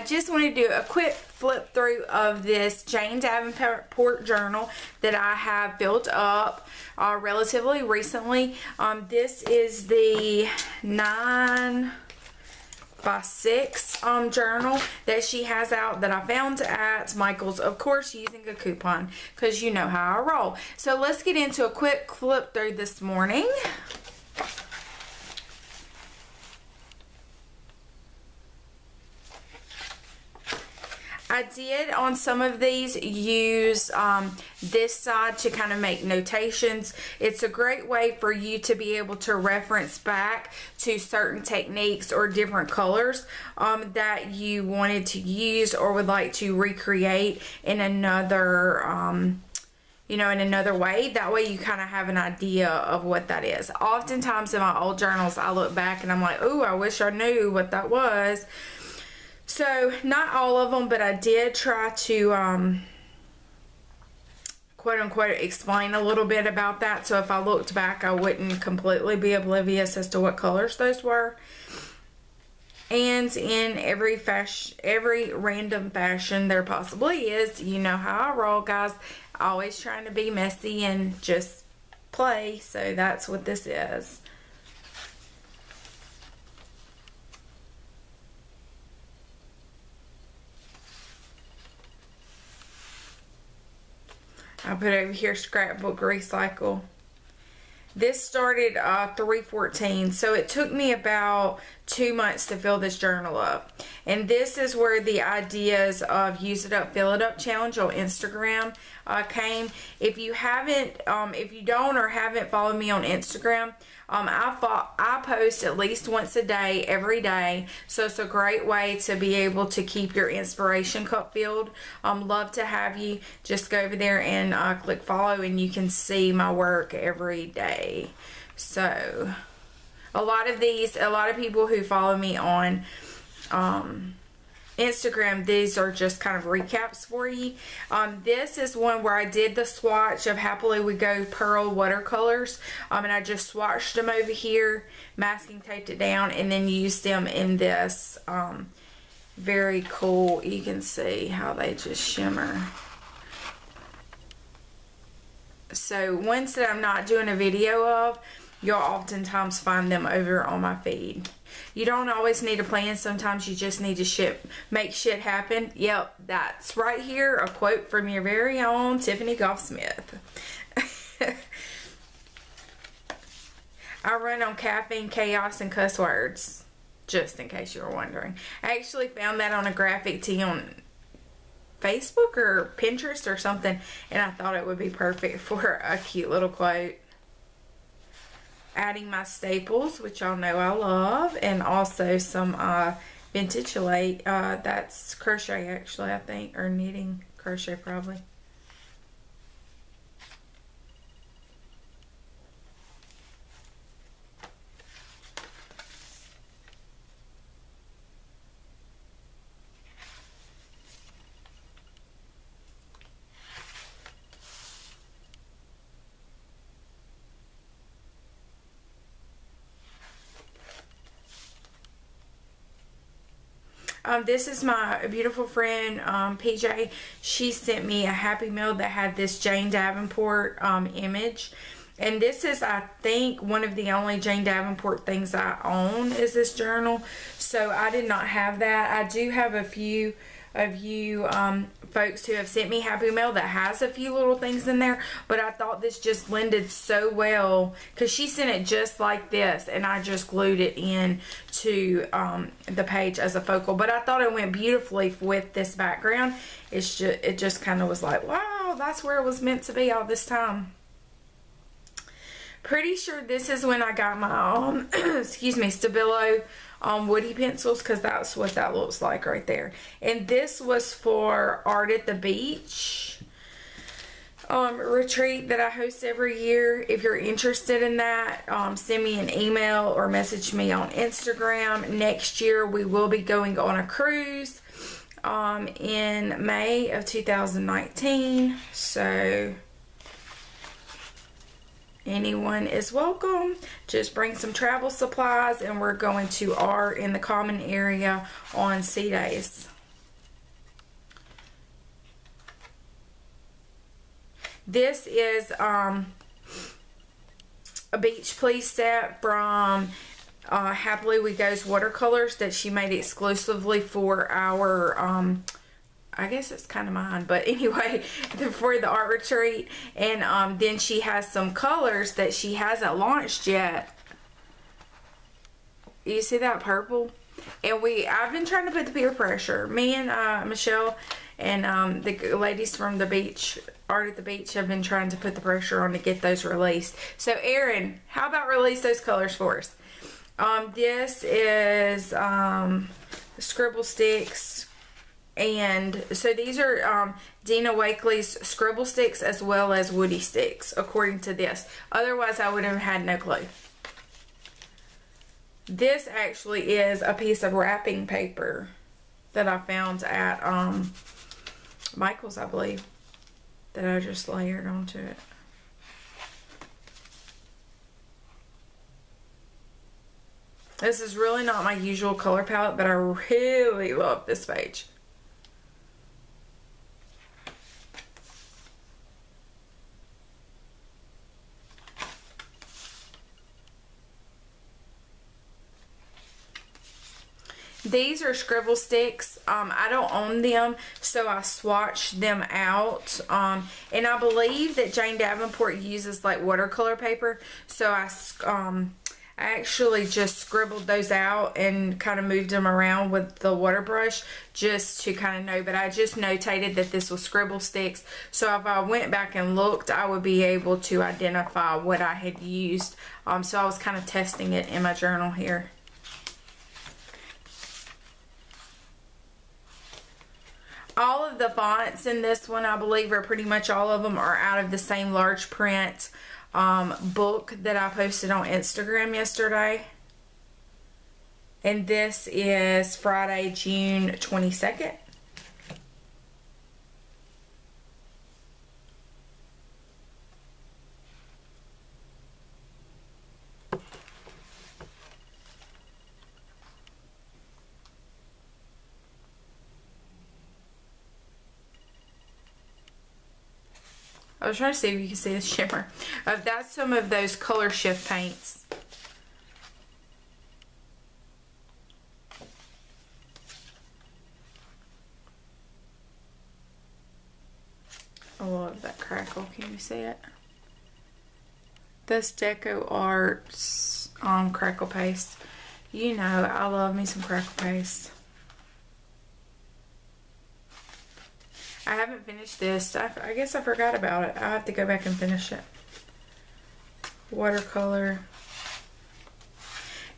I just want to do a quick flip through of this Jane Davenport journal that I have built up relatively recently. This is the 9x6 journal that she has out that I found at Michael's, of course using a coupon because you know how I roll. So let's get into a quick flip through this morning. I did on some of these use this side to kind of make notations. It's a great way for you to be able to reference back to certain techniques or different colors that you wanted to use or would like to recreate in another you know, in another way. That way you kind of have an idea of what that is. Oftentimes in my old journals I look back and I'm like, oh, I wish I knew what that was. So, not all of them, but I did try to, quote-unquote, explain a little bit about that. So, if I looked back, I wouldn't completely be oblivious as to what colors those were. And in every random fashion there possibly is, you know how I roll, guys. Always trying to be messy and just play. So, that's what this is. I put over here Scrapbook Recycle. This started 3/14, so it took me about 2 months to fill this journal up. And this is where the ideas of Use It Up, Fill It Up challenge on Instagram came. If you haven't, if you don't or haven't followed me on Instagram, I post at least once a day, every day. So it's a great way to be able to keep your inspiration cup filled. Love to have you. Just go over there and click follow and you can see my work every day. So a lot of people who follow me on Instagram, these are just kind of recaps for you. This is one where I did the swatch of Happily We Go Pearl watercolors, and I just swatched them over here, masking taped it down, and then used them in this very cool, you can see how they just shimmer. So ones that I'm not doing a video of, you'll oftentimes find them over on my feed. You don't always need a plan. Sometimes you just need to make shit happen. Yep, that's right here. A quote from your very own Tiffany Goff-Smith. I run on caffeine, chaos, and cuss words. Just in case you were wondering. I actually found that on a graphic tee on Facebook or Pinterest or something. And I thought it would be perfect for a cute little quote. Adding my staples, which y'all know I love, and also some vintage late. That's crochet actually, I think, or knitting, crochet probably. This is my beautiful friend, PJ. She sent me a Happy Meal that had this Jane Davenport image. And this is, I think, one of the only Jane Davenport things I own is this journal. So I did not have that. I do have a few of you folks who have sent me Happy Mail that has a few little things in there, but I thought this just blended so well because she sent it just like this and I just glued it in to the page as a focal, but I thought it went beautifully with this background. It just kind of was like, wow, that's where it was meant to be all this time. Pretty sure this is when I got my excuse me, Stabilo woody pencils, because that's what that looks like right there. And this was for Art at the Beach retreat that I host every year. If you're interested in that, send me an email or message me on Instagram. Next year we will be going on a cruise in May of 2019. So anyone is welcome. Just bring some travel supplies and we're going to Art in the common area on sea days. This is a Beach Please set from Happily We Go's watercolors that she made exclusively for our I guess it's kind of mine, but anyway, for the art retreat. And then she has some colors that she hasn't launched yet. You see that purple? And I've been trying to put the peer pressure. Me and Michelle and the ladies from the beach, Art at the Beach, have been trying to put the pressure on to get those released. So Erin, how about release those colors for us? This is Scribble Sticks. And so these are Dina Wakley's Scribble Sticks as well as Woody Sticks, according to this. Otherwise, I would have had no clue. This actually is a piece of wrapping paper that I found at Michael's, I believe, that I just layered onto it. This is really not my usual color palette, but I really love this page. These are Scribble Sticks. I don't own them, so I swatched them out. And I believe that Jane Davenport uses like watercolor paper, so I actually just scribbled those out and kind of moved them around with the water brush just to kind of know. But I just notated that this was Scribble Sticks, so if I went back and looked, I would be able to identify what I had used. So I was kind of testing it in my journal here. All of the fonts in this one, I believe, are pretty much all of them are out of the same large print book that I posted on Instagram yesterday. And this is Friday, June 22nd. I was trying to see if you can see the shimmer. That's some of those color shift paints. I love that crackle. Can you see it? This Deco Arts crackle paste. You know, I love me some crackle paste. I haven't finished this. I guess I forgot about it. I'll have to go back and finish it. Watercolor.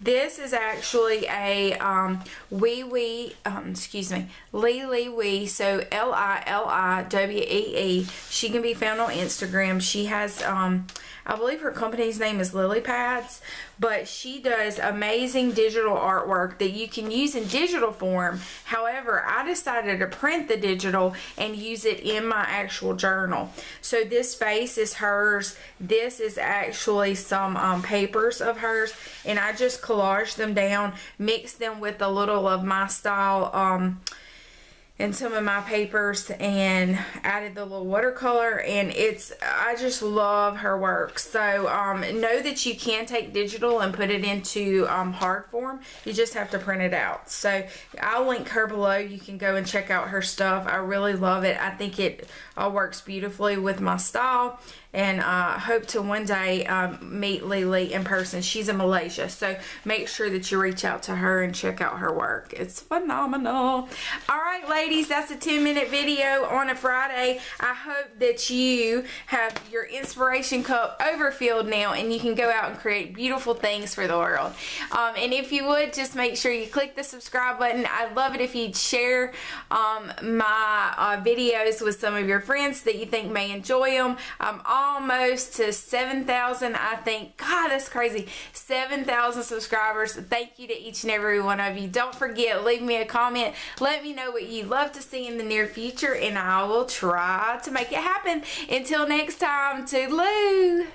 This is actually a Lily Wee, so Liliwee. She can be found on Instagram. She has, I believe her company's name is Lily Pads, but she does amazing digital artwork that you can use in digital form. However, I decided to print the digital and use it in my actual journal. So this face is hers. This is actually some papers of hers, and I just collaged them down, mixed them with a little of my style and some of my papers, and added the little watercolor. And I just love her work. So know that you can take digital and put it into hard form. You just have to print it out. So I'll link her below. You can go and check out her stuff. I really love it. I think it works beautifully with my style, and hope to one day meet Lily in person. She's in Malaysia, so make sure that you reach out to her and check out her work. It's phenomenal. Alright ladies, that's a 10-minute video on a Friday. I hope that you have your inspiration cup overfilled now and you can go out and create beautiful things for the world. And if you would, just make sure you click the subscribe button. I'd love it if you'd share my videos with some of your friends that you think may enjoy them. I'm almost to 7,000, I think. God, that's crazy. 7,000 subscribers. Thank you to each and every one of you. Don't forget, leave me a comment. Let me know what you'd love to see in the near future, and I will try to make it happen. Until next time, toodaloo.